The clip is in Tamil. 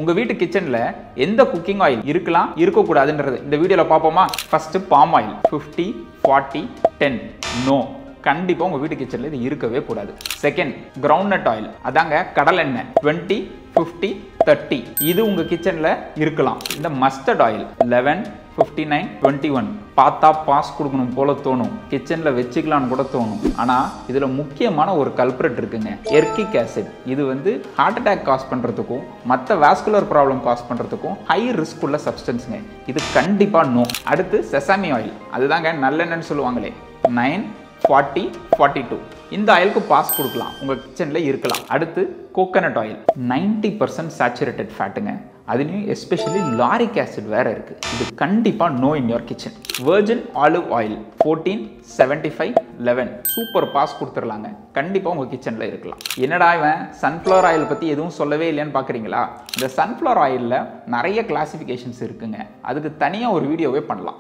உங்க வீட்டு கிச்சன்ல எந்த குக்கிங் ஆயில் இருக்கலாம் இருக்க கூடாதுன்றது இந்த வீடியோல பாப்போமா. ஃபர்ஸ்ட் பாம் ஆயில் 50 40 10 நோ, கண்டிப்பா உங்க வீட்டு கிச்சன்ல இது இருக்கவே கூடாது. செகண்ட் கிரவுண்ட்நட் ஆயில், அதாங்க கடலெண்ணெய் 20 50 30 இது உங்க கிச்சன்ல இருக்கலாம். இந்த மஸ்டர்ட் ஆயில் 11 59 21 பார்த்தா பாஸ் கொடுக்கணும் போல தோணும், கிச்சன்ல வச்சுக்கலாம்னு கூட தோணும். ஆனா இதுல முக்கியமான ஒரு கல்பிரட் இருக்குங்க, எர்கிக் ஆசிட். இது ஹார்ட் அட்டாக் காஸ் பண்றதுக்கும் மற்ற வாஸ்குலர் ப்ராப்ளம் காஸ் பண்றதுக்கும் ஹை ரிஸ்க் உள்ள சப்ஸ்டன்ஸ்ங்க. இது கண்டிப்பா நோ. அடுத்து செசாமி ஆயில், அதுதாங்க நல்லெண்ணெய்னு சொல்லுவாங்களே 9 40 42 இந்த ஆயிலுக்கு பாஸ் கொடுக்கலாம், உங்க கிச்சன்ல இருக்கலாம். அடுத்து கோகனட் ஆயில் 90% சேச்சுரேட்டட் ஃபேட்டுங்க, அதுலயும் எஸ்பெஷலி லாரிக் ஆசிட் வேற இருக்கு. இது கண்டிப்பா no in your kitchen. Virgin olive oil 14 75 11 super pass கொடுத்துடலாங்க, கண்டிப்பா உங்க கிச்சன்ல இருக்கலாம். என்னடா இவன் சன்ஃப்ளவர் ஆயில் பத்தி எதுவும் சொல்லவே இல்லைன்னு பாக்குறீங்களா? இந்த சன்ஃப்ளவர் ஆயில்ல நிறைய கிளாசிபிகேஷன்ஸ் இருக்குங்க, அதுக்கு தனியா ஒரு வீடியோவே பண்ணலாம்.